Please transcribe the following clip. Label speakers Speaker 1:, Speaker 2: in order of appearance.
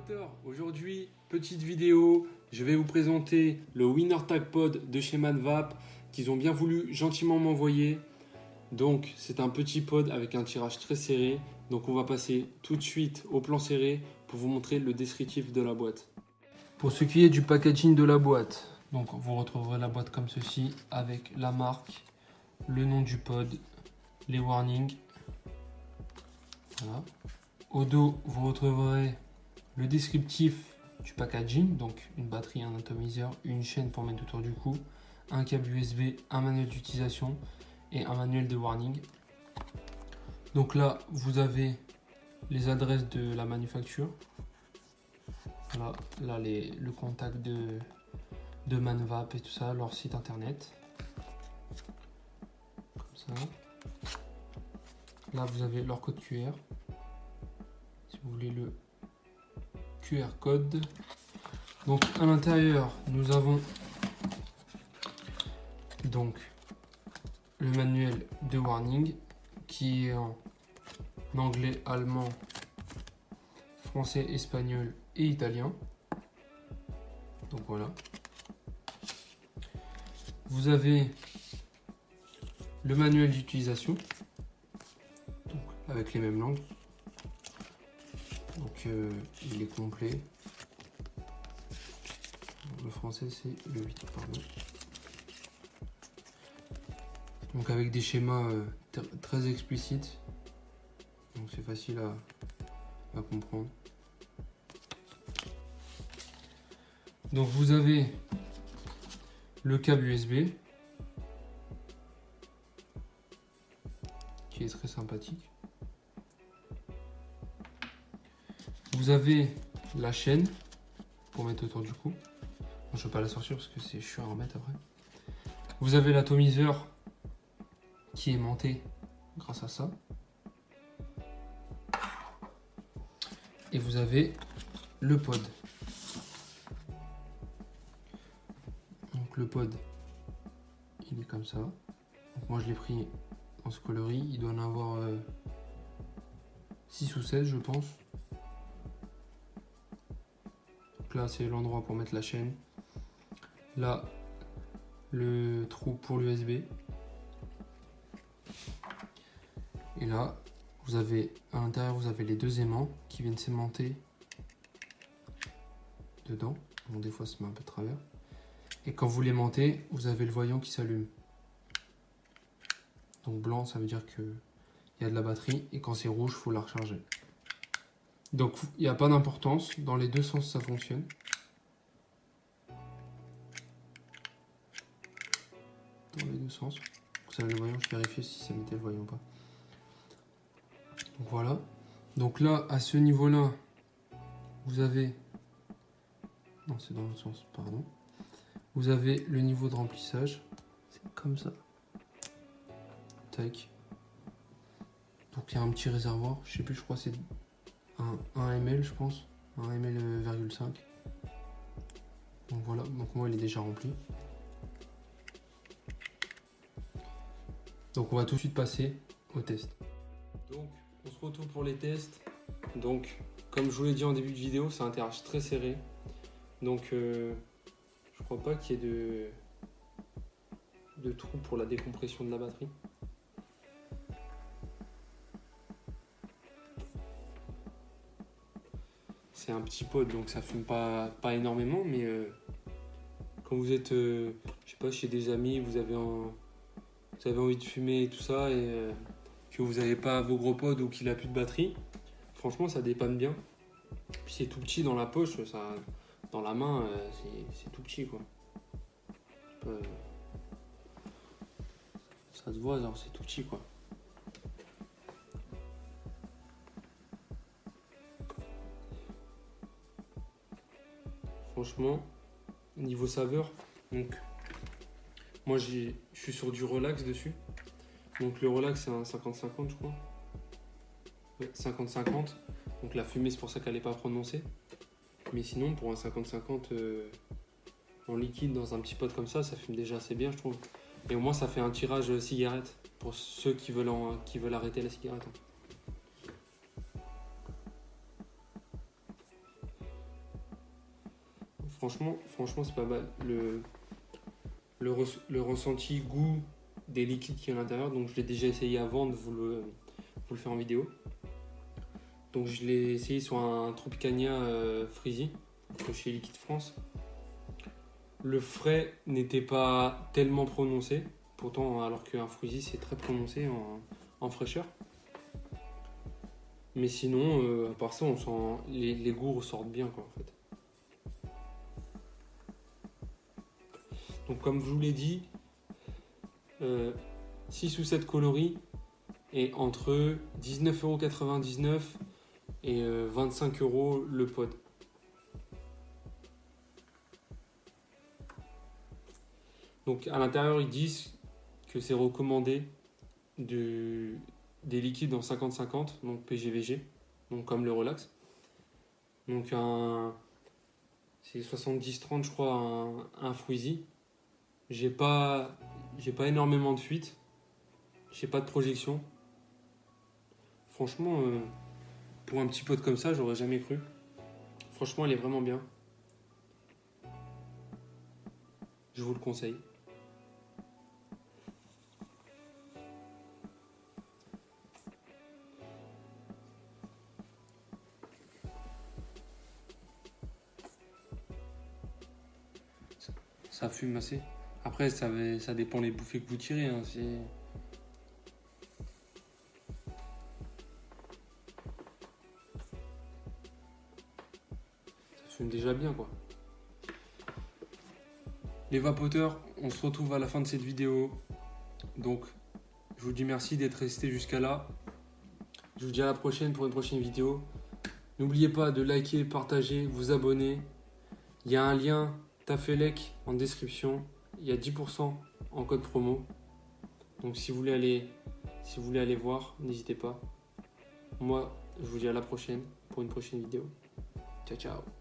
Speaker 1: collector, aujourd'hui petite vidéo, je vais vous présenter le Winner Tag Pod de chez Manvap qu'ils ont bien voulu gentiment m'envoyer. Donc c'est un petit pod avec un tirage très serré, donc on va passer tout de suite au plan serré pour vous montrer le descriptif de la boîte. Pour ce qui est du packaging de la boîte, donc vous retrouverez la boîte comme ceci avec la marque, le nom du pod, les warnings. Voilà. Au dos, vous retrouverez le descriptif du packaging, donc une batterie, un atomiseur, une chaîne pour mettre autour du cou, un câble USB, un manuel d'utilisation et un manuel de warning. Donc là, vous avez les adresses de la manufacture. Voilà, là le contact de Manvap et tout ça, leur site internet. Comme ça. Là, vous avez leur code QR. Si vous voulez le QR code. Donc à l'intérieur, nous avons donc le manuel de warning qui est en anglais, allemand, français, espagnol et italien. Donc voilà. Vous avez le manuel d'utilisation avec les mêmes langues. Donc il est complet. Le français c'est le 8, pardon. Donc avec des schémas très explicites. Donc c'est facile à comprendre. Donc vous avez le câble USB qui est très sympathique. Vous avez la chaîne pour mettre autour du cou. Bon, je ne vais pas la sortir parce que c'est chiant à remettre après. Vous avez l'atomiseur qui est monté grâce à ça. Et vous avez le pod. Donc le pod, il est comme ça. Donc moi je l'ai pris en ce coloris. Il doit en avoir 6 ou 16 je pense. Donc là c'est l'endroit pour mettre la chaîne. Là le trou pour l'USB. Et là vous avez à l'intérieur vous avez les deux aimants qui viennent s'aimanter dedans. Bon, des fois ça se met un peu de travers. Et quand vous l'aimantez, vous avez le voyant qui s'allume. Donc blanc ça veut dire que il y a de la batterie et quand c'est rouge il faut la recharger. Donc il n'y a pas d'importance, dans les deux sens ça fonctionne. Dans les deux sens. Vous avez le voyant, je vérifie si ça mettait le voyant ou pas. Donc voilà. Donc là, à ce niveau-là, vous avez... Non, c'est dans l'autre sens, pardon. Vous avez le niveau de remplissage. C'est comme ça. Tac. Donc il y a un petit réservoir. Je sais plus, je crois que c'est un ml, je pense. Un ml, 5. Donc voilà, donc moi il est déjà rempli. Donc on va tout de suite passer au test. Donc on se retrouve pour les tests. Donc comme je vous l'ai dit en début de vidéo, c'est un tirage très serré. Donc je crois pas qu'il y ait de trou pour la décompression de la batterie. C'est un petit pod donc ça fume pas énormément, mais quand vous êtes je sais pas, chez des amis, vous avez envie de fumer et tout ça et que vous n'avez pas vos gros pods ou qu'il a plus de batterie, franchement ça dépanne bien. Puis c'est tout petit dans la poche, ça, dans la main c'est tout petit quoi. Ça se voit, c'est tout petit quoi. Franchement, niveau saveur, donc moi je suis sur du relax dessus. Donc le relax c'est un 50-50 je crois. Ouais, 50-50. Donc la fumée c'est pour ça qu'elle n'est pas prononcée. Mais sinon pour un 50-50 en liquide dans un petit pot comme ça fume déjà assez bien je trouve. Et au moins ça fait un tirage cigarette pour ceux qui veulent arrêter la cigarette. Franchement, c'est pas mal. Le ressenti goût des liquides qui est à l'intérieur, donc je l'ai déjà essayé avant de vous le faire en vidéo. Donc je l'ai essayé sur un Tropicania Freezy de chez Liquide France. Le frais n'était pas tellement prononcé, pourtant alors qu'un Freezy c'est très prononcé en fraîcheur. Mais sinon, à part ça, on sent les goûts ressortent bien quoi en fait. Donc comme je vous l'ai dit, 6 ou 7 coloris et entre 19,99€ et 25€ le pod. Donc à l'intérieur ils disent que c'est recommandé des liquides en 50-50, donc PGVG, donc comme le relax. Donc c'est 70-30 je crois un Freezy. J'ai pas énormément de fuite, j'ai pas de projection. Franchement, pour un petit pod comme ça, j'aurais jamais cru. Franchement, elle est vraiment bien. Je vous le conseille. Ça fume assez. Après, ça dépend les bouffées que vous tirez. Hein, ça fume déjà bien, quoi. Les vapoteurs, on se retrouve à la fin de cette vidéo. Donc, je vous dis merci d'être resté jusqu'à là. Je vous dis à la prochaine pour une prochaine vidéo. N'oubliez pas de liker, partager, vous abonner. Il y a un lien Tafelec en description. Il y a 10% en code promo. Donc si vous voulez aller voir, n'hésitez pas. Moi, je vous dis à la prochaine pour une prochaine vidéo. Ciao, ciao.